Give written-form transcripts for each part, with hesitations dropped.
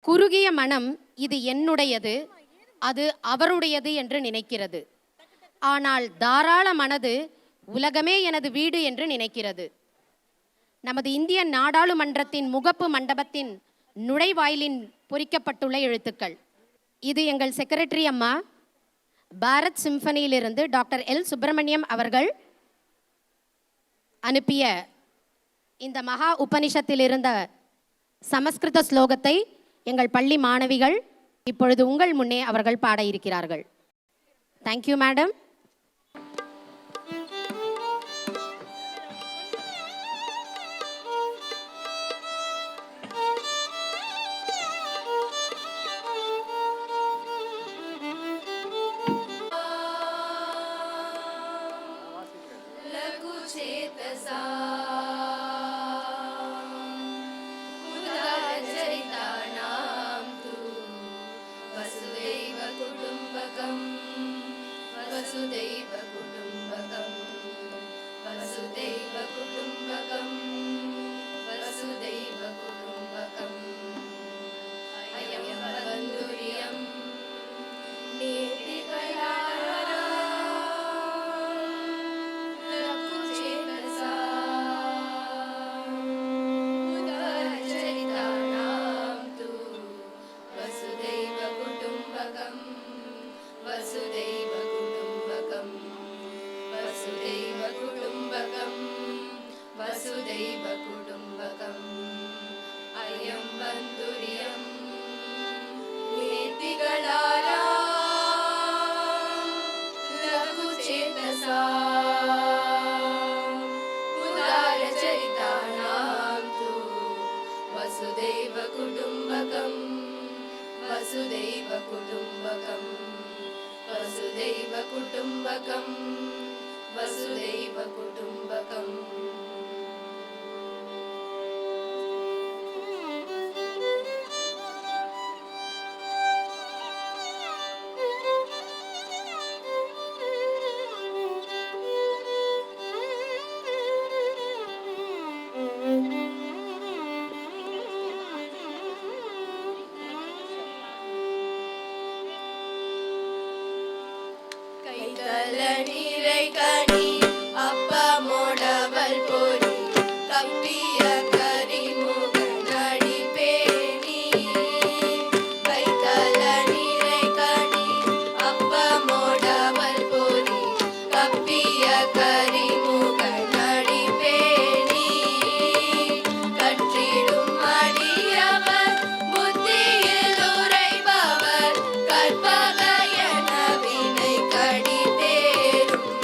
குறுகிய மனம் இது என்னுடையது, அது அவருடையது என்று நினைக்கிறது. ஆனால் தாராள மனது உலகமே எனது வீடு என்று நினைக்கிறது. நமது இந்திய நாடாளுமன்றத்தின் முகப்பு மண்டபத்தின் நுழைவாயிலின் பொறிக்கப்பட்டுள்ள எழுத்துக்கள். இது எங்கள் செக்ரட்டரி அம்மா பாரத் சிம்பனியிலிருந்து டாக்டர் எல் சுப்பிரமணியம் அவர்கள் அனுப்பிய இந்த மகா உபனிஷத்தில் இருந்த சமஸ்கிருத ஸ்லோகத்தை எங்கள் பள்ளி மாணவிகள் இப்பொழுது உங்கள் முன்னே அவர்கள் பாட இருக்கிறார்கள். Thank you madam. वसुदैव कुटुम्बकं वसुदैव कुटुम्बकं वसुदैव कुटुम्बकम् अयं बन्धुर्यं नीतिकलारा लघुचेतसा उदारचरितानां तु वसुदैव कुटुम्बकं वसुदैव वसुदैव कुटुम्बकं वसुदैव कुटुम्बकम् अयं बन्धुर्यं नीतिकलारा लघुचेतसा उदारचरितानां तु वसुदैव कुटुम्बकं वसुदैव कुटुम्बकं वसुदैव कुटुम्बकं वसुदैव कुटुम्बकम् கைதலனிரை கனி அப்பமோடவல் பொறி கப்பிய கரிமுகனடி பேணி கைதலனிரை கனி அப்பமோடவல் பொறி கப்பிய கரிமுகனடி பேணி கற்றிடும் அடியவர் புத்தியில் உரைபவர் கற்பக என வினை கடி தேரும்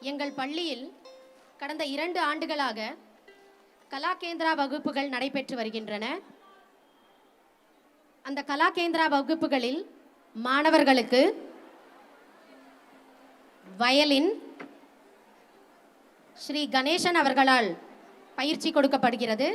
எங்கள் பள்ளியில் கடந்த 2 ஆண்டுகளாக கலாகேந்திரா வகுப்புகள் நடைபெற்று வருகின்றன. அந்த கலாகேந்திரா வகுப்புகளில் மாணவர்களுக்கு வயலின் ஸ்ரீ கணேசன் அவர்களால் பயிற்சி கொடுக்கப்படுகிறது.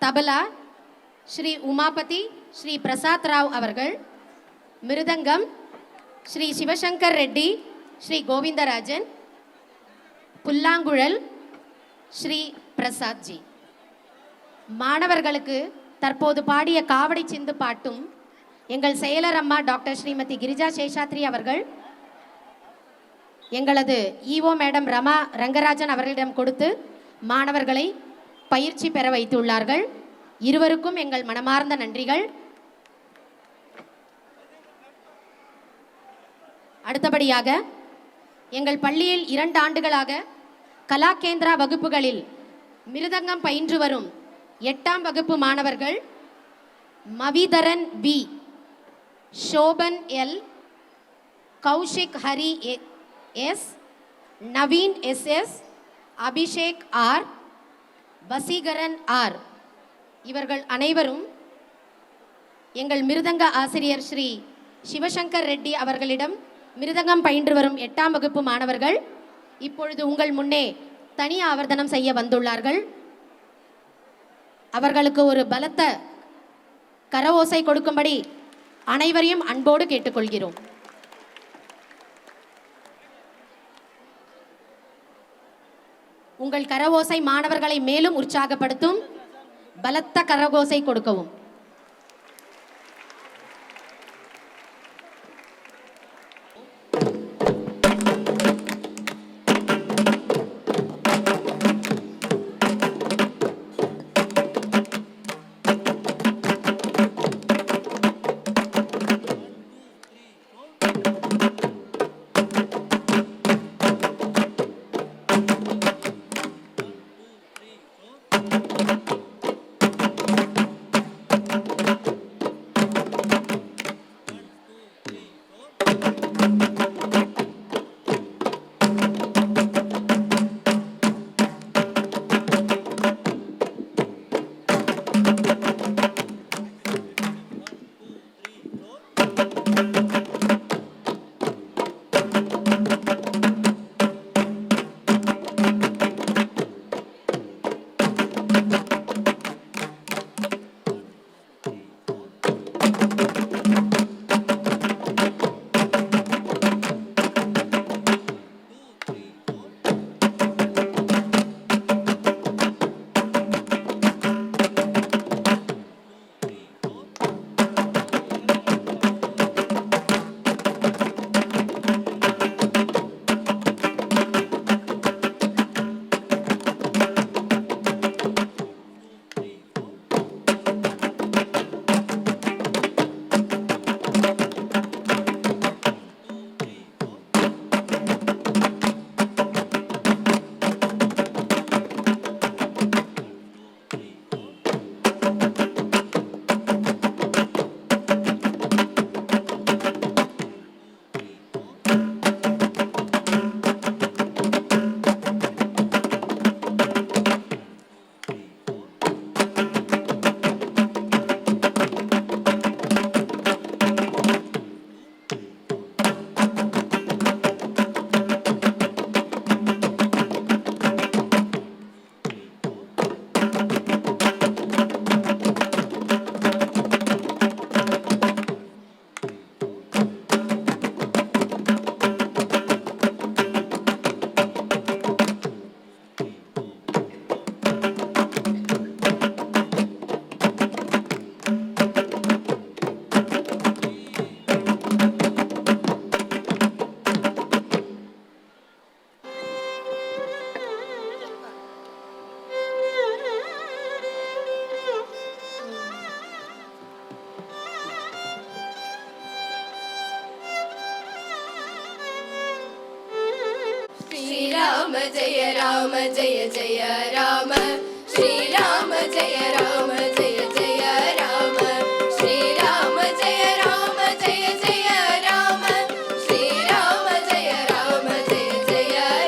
தபலா ஸ்ரீ உமாபதி ஸ்ரீ பிரசாத் ராவ் அவர்கள், மிருதங்கம் ஸ்ரீ சிவசங்கர் ரெட்டி ஸ்ரீ கோவிந்தராஜன், புல்லாங்குழல் ஸ்ரீ பிரசாத் ஜி. மாணவர்களுக்கு தற்போது பாடிய காவடி சிந்து பாட்டும் எங்கள் செயலர் அம்மா டாக்டர் ஸ்ரீமதி கிரிஜா சேஷாத்ரி அவர்கள் எங்களது ஈஓ மேடம் ரமா ரங்கராஜன் அவர்களிடம் கொடுத்து மாணவர்களை பயிற்சி பெற வைத்துள்ளார்கள். இருவருக்கும் எங்கள் மனமார்ந்த நன்றிகள். அடுத்தபடியாக எங்கள் பள்ளியில் 2 ஆண்டுகளாக கலாகேந்திரா வகுப்புகளில் மிருதங்கம் பயின்று வரும் 8ஆம் வகுப்பு மாணவர்கள் Mavitharan P, Shoban L, Kaushik Hari S, Naveen S S, Abhishek R, Vaseegaran R இவர்கள் அனைவரும் எங்கள் மிருதங்க ஆசிரியர் ஸ்ரீ சிவசங்கர் ரெட்டி அவர்களிடம் மிருதங்கம் பயின்று வரும் 8ஆம் வகுப்பு மாணவர்கள் இப்பொழுது உங்கள் முன்னே தனி ஆவர்த்தனம் செய்ய வந்துள்ளார்கள். அவர்களுக்கு ஒரு பலத்த கரவோசை கொடுக்கும்படி அனைவரையும் அன்போடு கேட்டுக்கொள்கிறோம். உங்கள் கரவோசை மாணவர்களை மேலும் உற்சாகப்படுத்தும். பலத்த கரகோசை கொடுக்கவும். राम जय जय राम श्री राम जय जय राम श्री राम जय जय राम श्री राम जय जय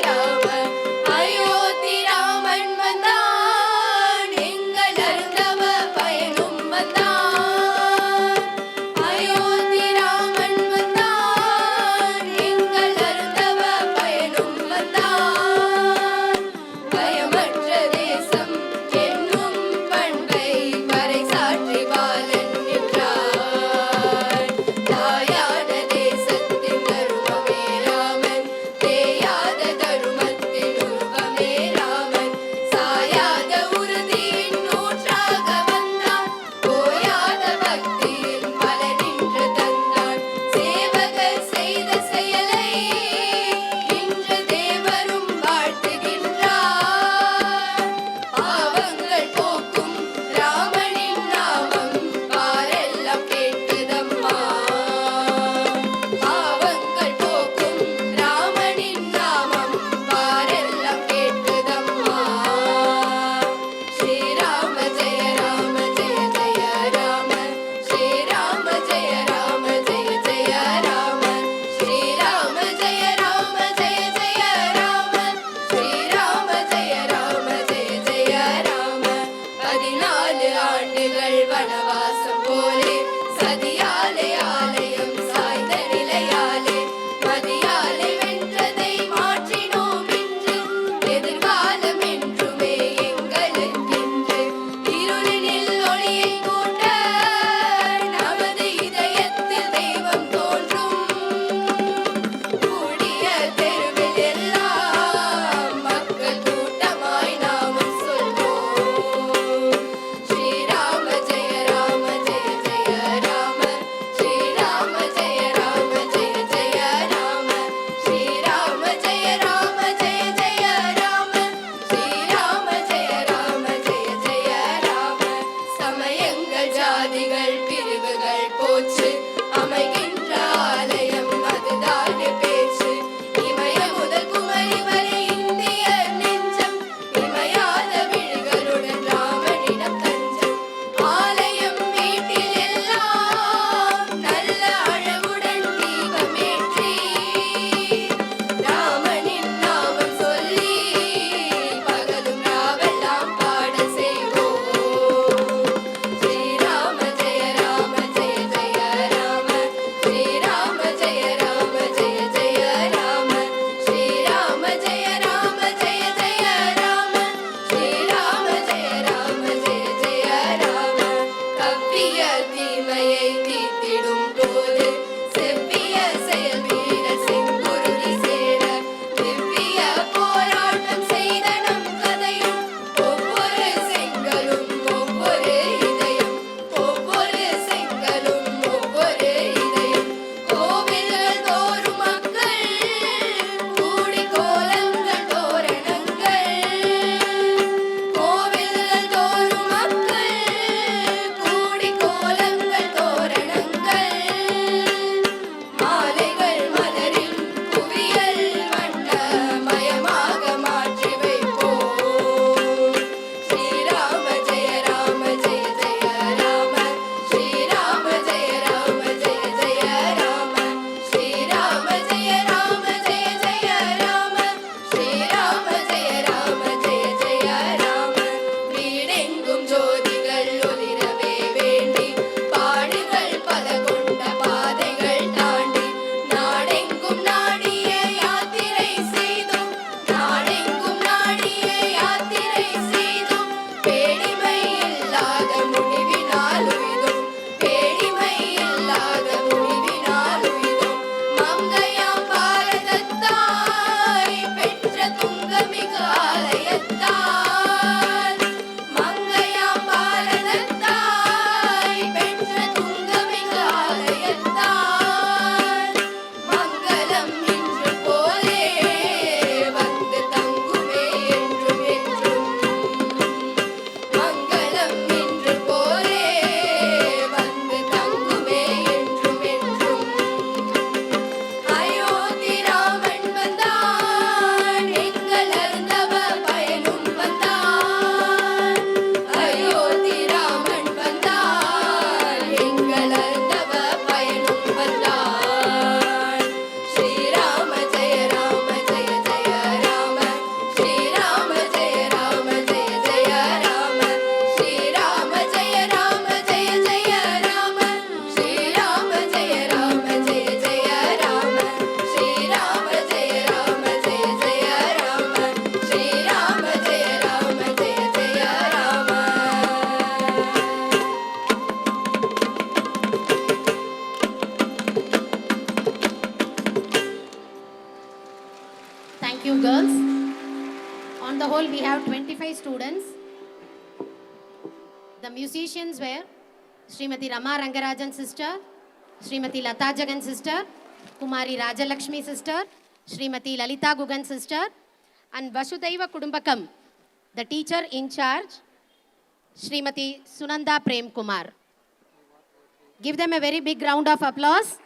On the whole, we have 25 students. The musicians were Srimati Rama Rangarajan sister, Srimati Lata Jagan sister, Kumari Rajalakshmi sister, Srimati Lalita Gugan sister, and Vasudhaiva Kudumbakam, the teacher in charge, Srimati Sunanda Prem Kumar. Give them a very big round of applause.